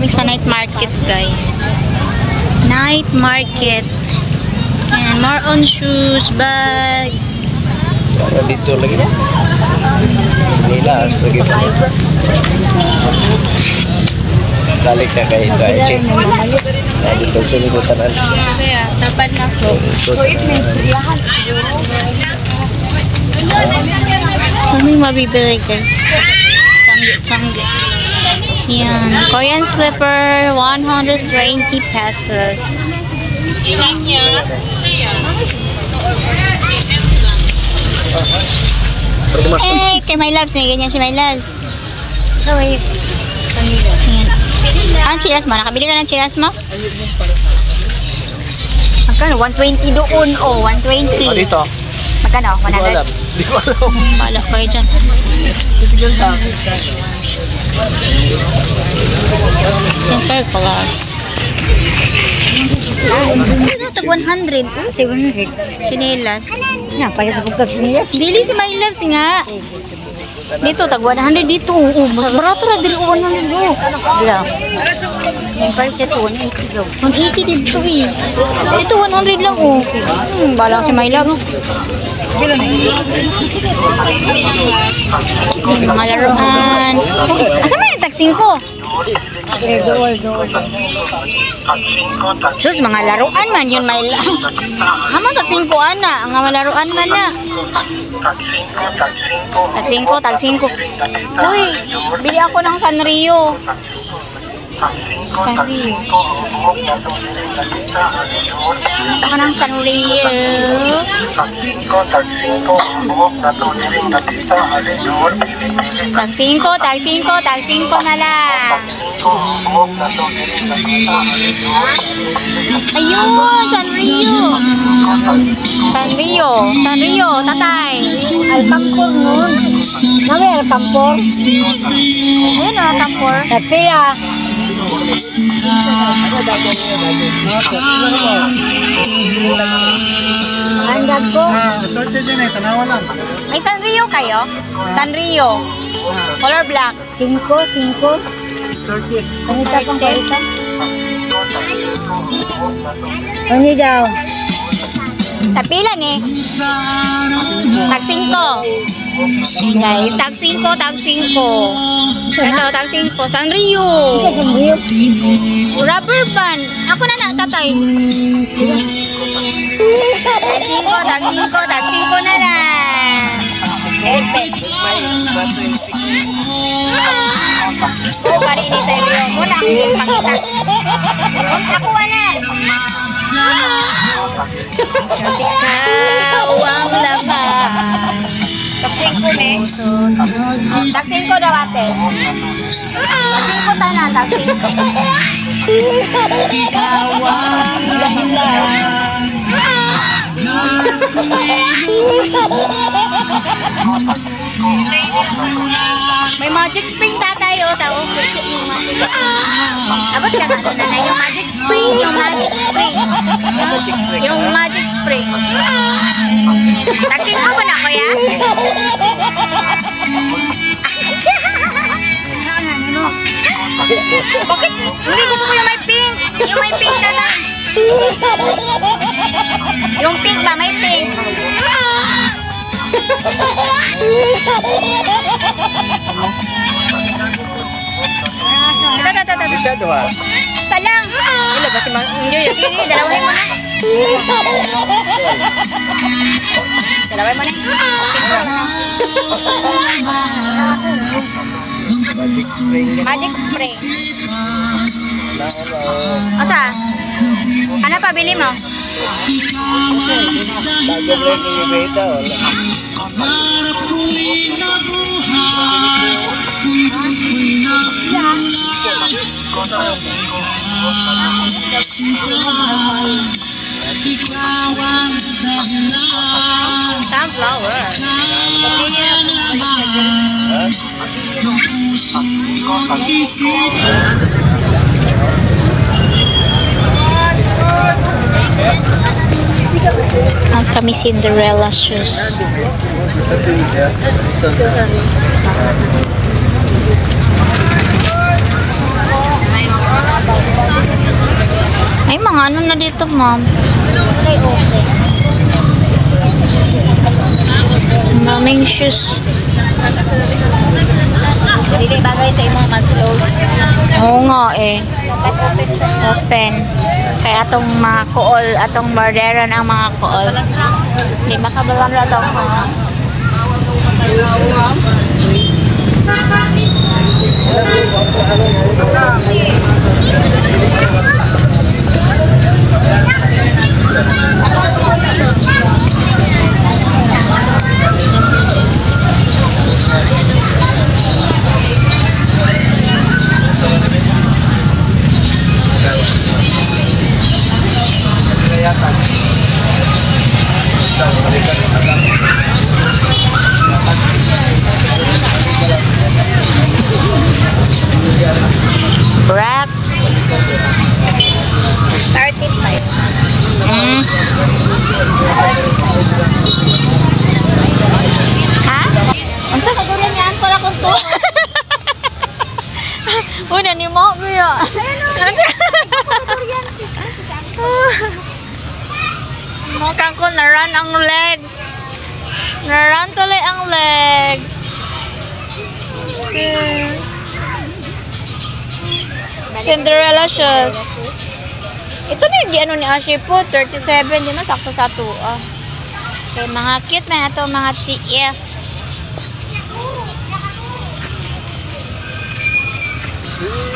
kami sa night market, guys. Night market. And more on shoes, bags. Dito lagi na. Nila, lagi pa. Balik na kayo ito ay check. Dito sa libutan. Kaya, tapad na ko. So it means lahat. Kaming mabibili, guys. Changi. Yan. Korean slipper, 120 pesos. Ilan niya? Eh, kay my loves. May ganyan si my loves. Sorry. Yan. Ang chilas mo? Nakabili ka ng chilas mo? Magkano? 120 doon. Oh, 120. dito. Magkano? 100? Hindi ko alam. Bala kayo dyan. Titigal ta. Temper class. Tag 100. 700. Chinelas. Na, payag sa pagkag sinilas. Dili si my loves nga. Dito, tag 100 dito. Mas barato na dili 100 do. Dila. Yung price ito, 180 daw. 180 dito eh. Ito 100 lang oh. Bala si my loves. Mga laruan. Asa man yung tag 5? Sus, mga laruan man yun may Haman tag 5 ana. Ang mga laruan man na. Tag 5. Uy, bili ako ng Sanrio. Sanrio. Ako ng Sanrio. Tag 5 na lang. Ayun, Sanrio, tatay. Alcampor nun. Namin alcampor. Ayun o, Alcampor. Tapia. Andag ko. Sorted din eh, tanawa lang. May Sanrio kayo? Sanrio. Color black. 5. Sorted. Kanita pang kalita. Ano daw? Tapilan eh. Tag 5. Guys, tag 5. Ito, tag 5. Sanrio. Rubber band. Ako na tatay. Tag 5 na lang. Perfect. Oh, pari ini Sanrio. Muna ako yung pakita. Ako wala. Uwang laban. Tag 5 ne. Tag 5 daw ate. Tag 5 tanan, tag 5. Uwang laban. May magic spring tatay o tao. Abot ka na yung magic spring. Yung magic spring. Tag 5 ba na kuya? Bakit? Hindi gusto ko yung may pink. Yung may pink na lang. Yung pink ba? May pink. Ito. Isa doha. Basta lang. Ilo ba si Enjoy? Sige, dalawahin mo na. Dalawahin mo na. Magic spray. Asa? Ano pa bili mo? Bago lang yung beta, wala. Sunflower. Ang kami Cinderella shoes. ano na dito, ma'am? Kulay okay. Maming shoes. Hindi bagay sa imong mag-close. Oo nga eh. Dapat open sa Open. Kaya atong mga kuol, atong barderan ang mga kuol. Hindi makabalang na itong mga. Rack. 35. Ha? Ang sa Kagulan niyan ko lang kung to. una ni mo, Bia. Makang ko naran ang legs. Naran tuloy ang legs. Okay. Cinderella shoes. Ito na yung di ano ni Ashi po, 37, di na sakto sa 2. Okay, mga cute man ito, mga CF.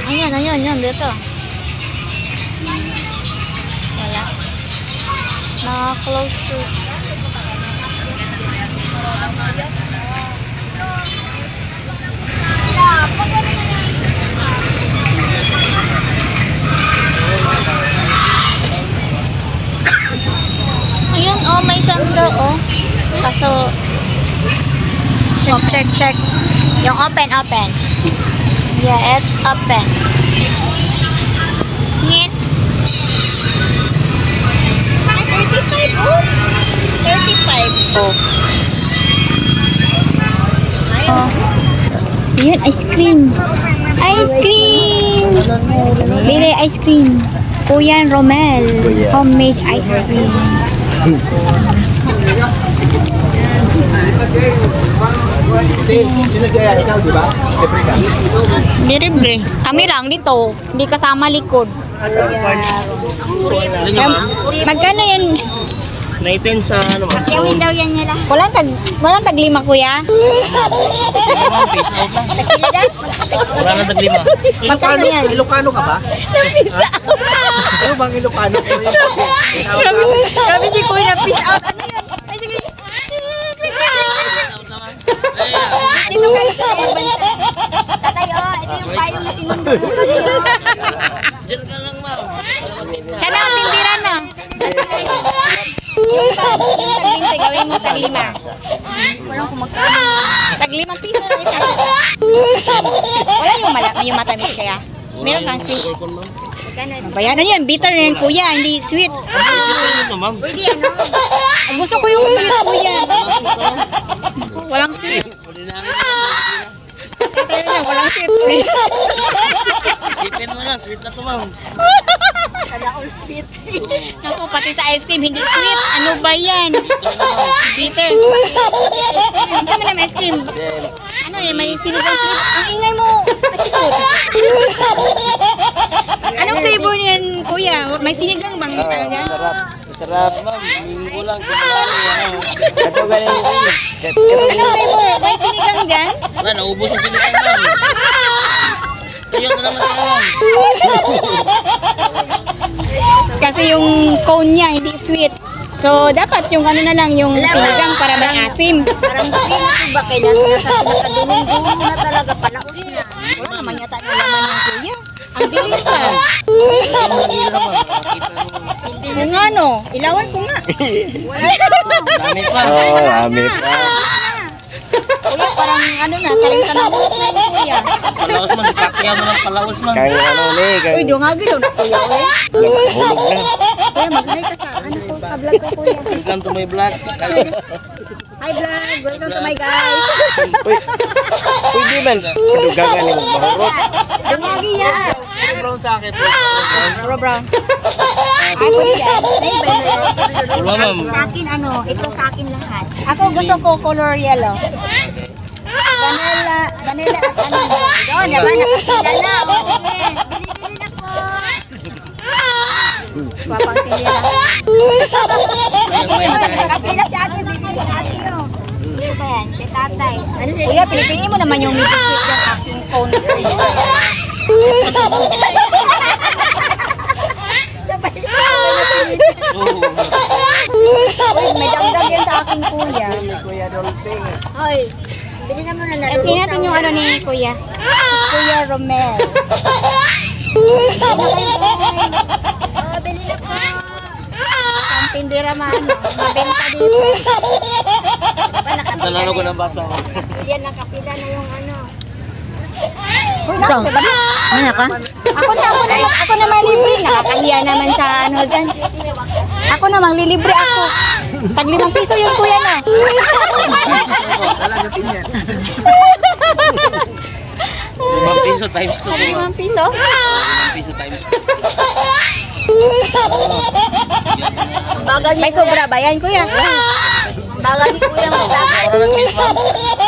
Ayun, dito. Wala. Mga close to. Ayun, oh, may sando, oh. Kaso, check. Yung open. Yeah, it's open. Ngit. 35 oh. 35. Oh. Ayun, ice cream. Ice cream! Bili ice cream. Kuya Romel. Homemade ice cream. Sino kaya ikaw, di ba? Libre ka? Hindi libre. Kami lang dito. Hindi kasama likod. Magkano yan? 19 sa ano ba? Gawin daw yan nila. Walang tag 5, kuya. Peace out lang. Wala na taglima. Magkano yan? Ilocano ka ba? Ano bang Ilocano? Grabe si kuya, peace out. Ano yan? Ay, sige. Dito kayo sa bansa. Tatay, oh, ito yung payong na sinundo. Diyan ka lang, ma'am. Sana ang tindiran na. Yung taglinte, gawin mo taglima. Walang kumagkano. Taglima piso na isa. Wala yung matamis kaya. Meron kang sweet. Bayanan yan, bitter na yan kuya, hindi sweet. Pwede ano? Gusto ko yung sweet kuya. Walang sweet. Walang sweet kuya. Sipin mo na, sweet na to, ma'am. Kala ko sweet. Naku, pati sa ice cream, hindi sweet. Ano ba yan? Bitter. Hindi kami na may ice cream. Ano eh, may sinigang sweet. Ang ingay mo. Asikot. Anong flavor niyan, kuya? May sinigang bang talaga? Masarap, ma'am. Minggo lang. Kato galing. Anong flavor? May sinigang dyan? Wala, naubos ang sinigang, ma'am. Tuyok na naman ka, ma'am. Kasi yung cone niya, hindi sweet. So, dapat yung ano na lang, yung sinigang para may asim. Parang feeling ko ba kailan nasa pinakadulong-dulong na talaga palaos na. Wala naman yata ng laman yung kuya. Ang dilim pa. Yung ano, ilawan ko nga. Dami pa. Oo, dami pa. Kuya, parang ano na, saling tanawot na yung kuya. Palawas, ma'am. Kakaya mo ng palawas, ma'am. Kaya ano, Uy, dungagi daw na kuya, uy. hulog na. Kuya, mag-hi ka sa ano ko, ka-vlog ko kuya. Welcome to my vlog. Hi vlog, welcome to my guys. Uy, di man. Kadugangan yung mahurot. Dungagi yan. sa akin. Puro brown. Wala, ma'am. Sa akin, ano, ito sa akin lahat. Ako gusto ko color yellow. Vanilla at ano. Doon, diba? Nakapila na. O, sige. Bili-bili na po. Papang pili na. Nakapila si ate, bibili sa ate, oh. Ano ba yan? Kay tatay. Ano siya? Kuya, pilipinin mo naman yung medyo sweet yung aking phone. May dagdag yan sa aking kuya. Hoy, bili na muna na. Tingnan natin yung ano ni kuya. Kuya Romel. Oh, bili na po. Ang tindira mabenta dito. Nalalo ko ng bata. Yan, nakapila na yung ano. Ikaw? Ano ka? Ako naman libre. Nakakahiya naman sa ano dyan. Ako namang lilibre ako. Tag 5 piso yung kuya na. ₱5 times 2 Tag po. 5 piso? ₱5 times 2. Bagal ni May sobra ba yan kuya? Bagal ni kuya magtapos. Para lang milk, ma'am.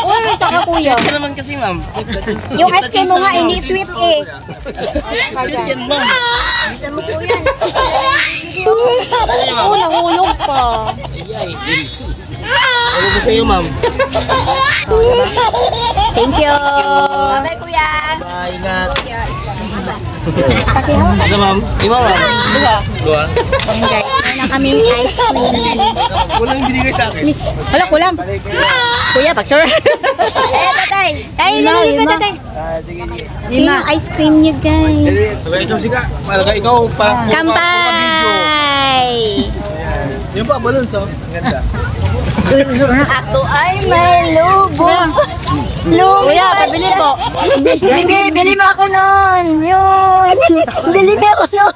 Uy, saka kuya. Sweet ka naman kasi, ma'am. Yung ice cream mo nga hindi sweet eh. Sweet yan, ma'am. Bisa mo kuya. Oo, nahulog pa. Ano ba sa'yo, ma'am? Thank you. Bye kuya. Bye, ingat. Ano, ma'am? Ima, ma'am? Dua. Ayan guys, meron na kaming ice cream. Wala yung binigay sa akin. Please. Wala, kulang. Kuya, pag sure. Eh, tatay. Ay, lili pa tatay. Sige. Yung ice cream niyo guys. Okay, ito siga. Malaga ikaw parang Kampay! Yung pa, balloons, oh. Ang ganda. Ako ay may lubong. Kuya, pabili po. Bili mo ako nun. Yun. Bili mo ako nun.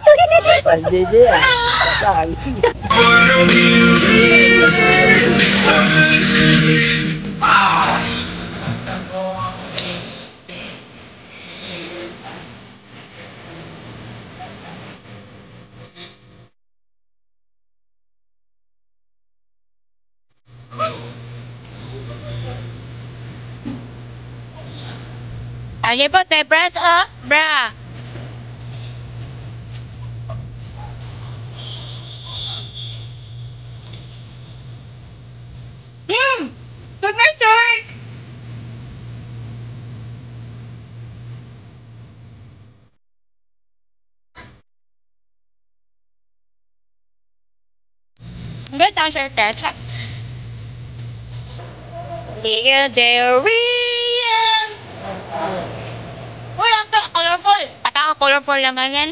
Pandede, ah. Saan? Sige po, te, press up, bra. Good night, George. Good ang shirt, te. Legal Darian. Uy, ang colorful. Paka-colorful naman yan.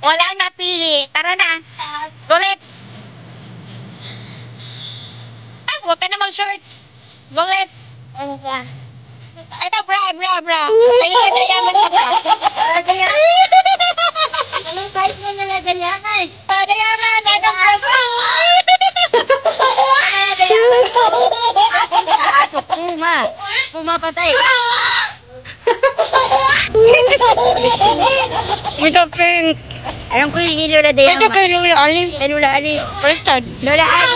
Wala na pili. Tara na. Bullets. Ay, huwag ka na mag-short. Bullets. Ano ka? Ito, bra. Ay, nagdayaman ka pa. Anong size mo na nagalaman? Dayaman. Dayaman. Aso, pumapatay. Ito, pink. Alam ko yung Lola Dayama. Ito kay Lola Alim. Kay Lola Ali. First time. Lola Ali.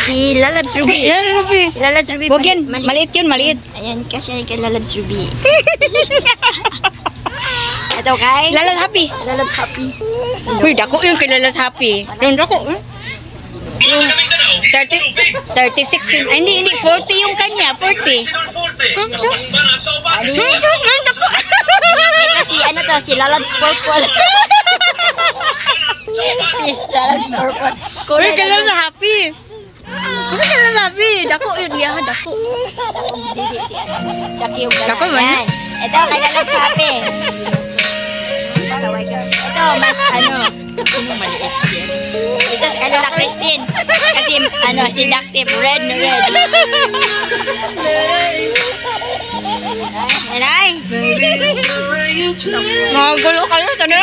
Si Lalabs Ruby. Yan, Ruby. Lalabs Ruby. Huwag yan. Maliit yun, maliit. Ayan, kasi kay Lalabs Ruby. Ito kay Lalat happy. Lalabs Happy. Uy, dako yung kay Lalat happy. Yung dako. Yung 36 yun. Ay, hindi. 40 yung kanya. 40. Kasi ano to, si Lalabs Purple. Si Lalabs Purple. Uy, kay Lalat happy. Kasi kay Lalat happy. Dako yun. Yeah, dako. Dako man. Yan. Ito, kay Lalabs Happy. Ito, mas ano. Ito, kay Lola Christine. Kasi ano, seductive. Red na red. Ay, Mga gulo kayo. Tana.